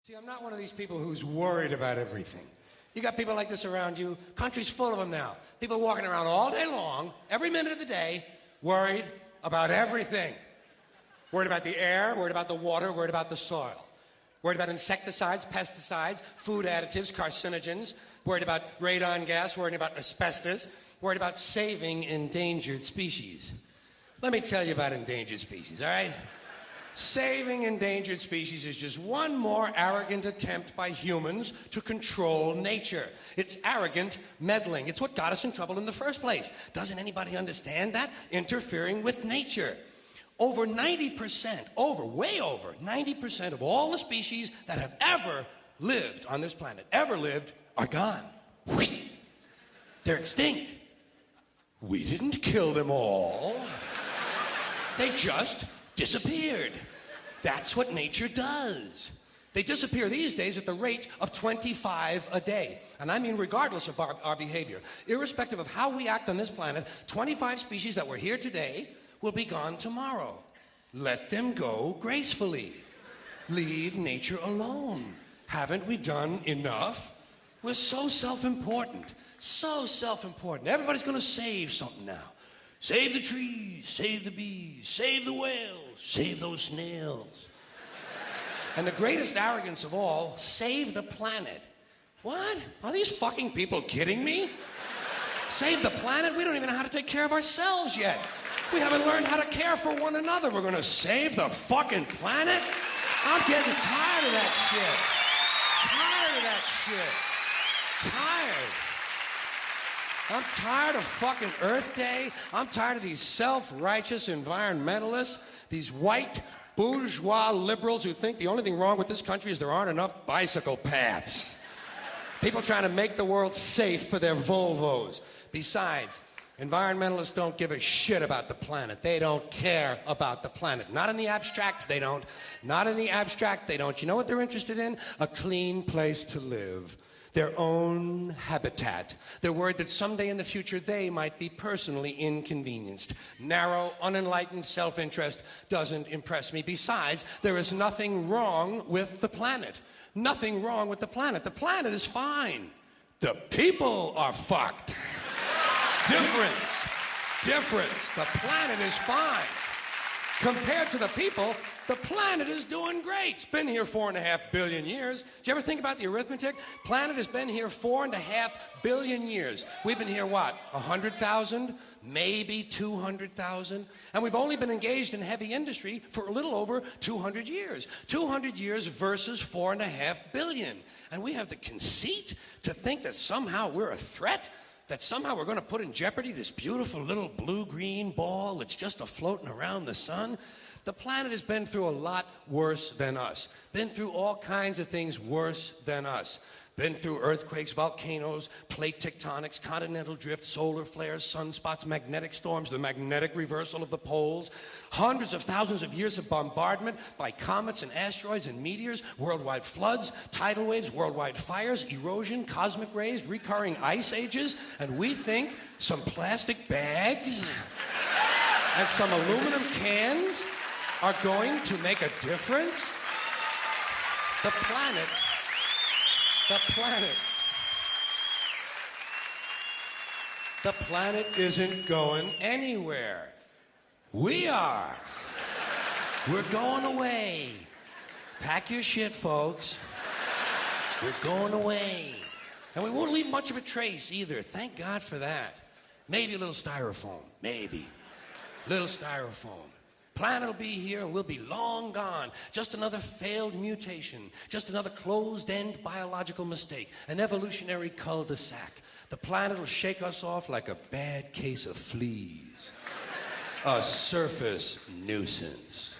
See, I'm not one of these people who's worried about everything. You got people like this around you. Country's full of them now. People walking around all day long, every minute of the day, worried about everything. Worried about the air, worried about the water, worried about the soil. Worried about insecticides, pesticides, food additives, carcinogens. Worried about radon gas, worried about asbestos. Worried about saving endangered species. Let me tell you about endangered species, all right? Saving endangered species is just one more arrogant attempt by humans to control nature. It's arrogant meddling. It's what got us in trouble in the first place. Doesn't anybody understand that? Interfering with nature. Over 90%, way over 90% of all the species that have ever lived on this planet, are gone. They're extinct. We didn't kill them all. They just disappeared. That's what nature does. They disappear these days at the rate of 25 a day. And I mean regardless of our behavior. Irrespective of how we act on this planet, 25 species that were here today will be gone tomorrow. Let them go gracefully. Leave nature alone. Haven't we done enough? We're so self-important. So self-important. Everybody's going to save something now. Save the trees, save the bees, save the whales, save those snails. And the greatest arrogance of all, save the planet. What? Are these fucking people kidding me? Save the planet? We don't even know how to take care of ourselves yet. We haven't learned how to care for one another. We're gonna save the fucking planet? I'm getting tired of that shit. Tired. I'm tired of fucking Earth Day. I'm tired of these self-righteous environmentalists, these white bourgeois liberals who think the only thing wrong with this country is there aren't enough bicycle paths. People trying to make the world safe for their Volvos. Besides, environmentalists don't give a shit about the planet. They don't care about the planet. Not in the abstract, they don't. Not in the abstract, they don't. You know what they're interested in? A clean place to live. Their own habitat. They're worried that someday in the future they might be personally inconvenienced. Narrow, unenlightened self-interest doesn't impress me. Besides, there is nothing wrong with the planet. Nothing wrong with the planet. The planet is fine. The people are fucked. Difference. The planet is fine. Compared to the people, the planet is doing great. It's been here 4.5 billion years. Did you ever think about the arithmetic? Planet has been here 4.5 billion years. We've been here, what, 100,000? Maybe 200,000? And we've only been engaged in heavy industry for a little over 200 years. 200 years versus 4.5 billion. And we have the conceit to think that somehow we're a threat? That somehow we're going to put in jeopardy this beautiful little blue-green ball that's just a-floating around the sun? The planet has been through a lot worse than us. Been through all kinds of things worse than us. Been through earthquakes, volcanoes, plate tectonics, continental drift, solar flares, sunspots, magnetic storms, the magnetic reversal of the poles, hundreds of thousands of years of bombardment by comets and asteroids and meteors, worldwide floods, tidal waves, worldwide fires, erosion, cosmic rays, recurring ice ages, and we think some plastic bags and some aluminum cans are going to make a difference? The planet isn't going anywhere. We are. We're going away. Pack your shit, folks. We're going away. And we won't leave much of a trace either. Thank God for that. Maybe a little styrofoam. Maybe. Little styrofoam. Planet will be here and we'll be long gone. Just another failed mutation. Just another closed-end biological mistake. An evolutionary cul-de-sac. The planet will shake us off like a bad case of fleas. A surface nuisance.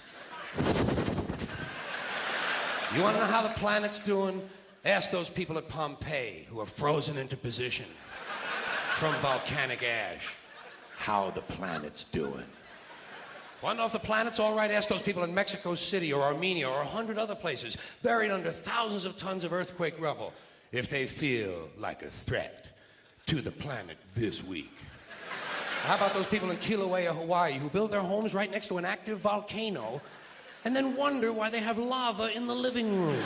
You want to know how the planet's doing? Ask those people at Pompeii who are frozen into position from volcanic ash how the planet's doing. Want to know if the planet's all right? Ask those people in Mexico City or Armenia or 100 other places buried under thousands of tons of earthquake rubble if they feel like a threat to the planet this week. How about those people in Kilauea, Hawaii, who build their homes right next to an active volcano and then wonder why they have lava in the living room?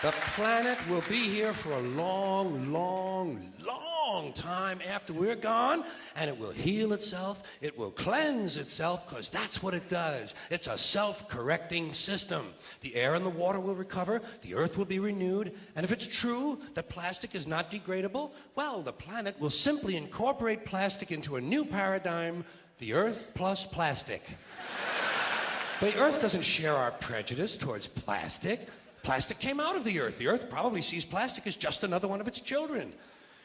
The planet will be here for a long, long, long time after we're gone, and it will heal itself, it will cleanse itself, because that's what it does. It's a self-correcting system. The air and the water will recover, the earth will be renewed, and if it's true that plastic is not degradable, well, the planet will simply incorporate plastic into a new paradigm, the earth plus plastic. The earth doesn't share our prejudice towards plastic. Plastic came out of the earth. The earth probably sees plastic as just another one of its children.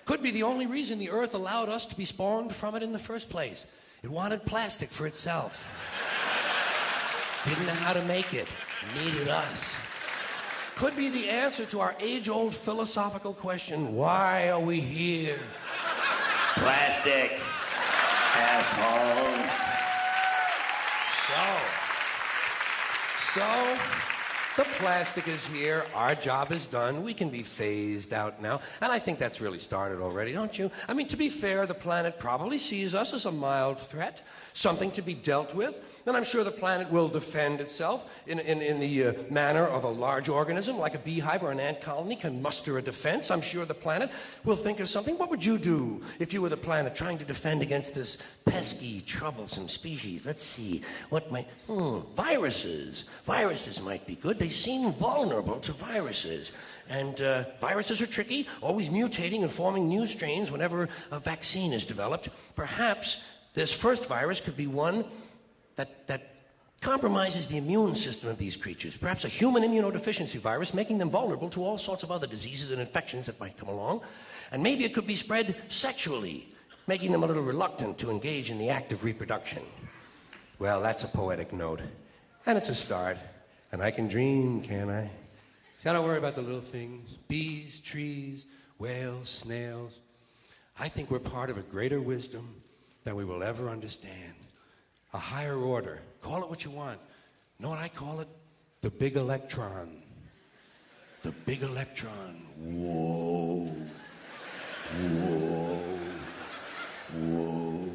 Could be the only reason the earth allowed us to be spawned from it in the first place. It wanted plastic for itself. Didn't know how to make it. Needed us. Could be the answer to our age-old philosophical question, why are we here? Plastic. Assholes. So, the plastic is here, our job is done, we can be phased out now, and I think that's really started already, don't you? I mean, to be fair, the planet probably sees us as a mild threat, something to be dealt with, and I'm sure the planet will defend itself in the manner of a large organism, like a beehive or an ant colony can muster a defense. I'm sure the planet will think of something. What would you do if you were the planet trying to defend against this pesky, troublesome species? Let's see, what might... Viruses. Viruses might be good. They seem vulnerable to viruses. And viruses are tricky, always mutating and forming new strains whenever a vaccine is developed. Perhaps this first virus could be one that compromises the immune system of these creatures. Perhaps a human immunodeficiency virus, making them vulnerable to all sorts of other diseases and infections that might come along. And maybe it could be spread sexually, making them a little reluctant to engage in the act of reproduction. Well, that's a poetic note. And it's a start. And I can dream, can't I? See, I don't worry about the little things. Bees, trees, whales, snails. I think we're part of a greater wisdom than we will ever understand. A higher order. Call it what you want. Know what I call it? The big electron. The big electron. Whoa. Whoa. Whoa.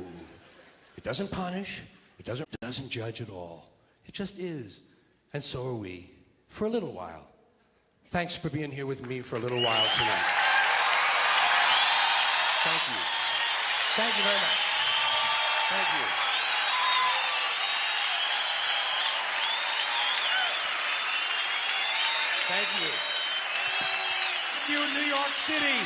It doesn't punish. It doesn't judge at all. It just is. And so are we. For a little while. Thanks for being here with me for a little while tonight. Thank you. Thank you very much. Thank you. Thank you. Thank you, New York City.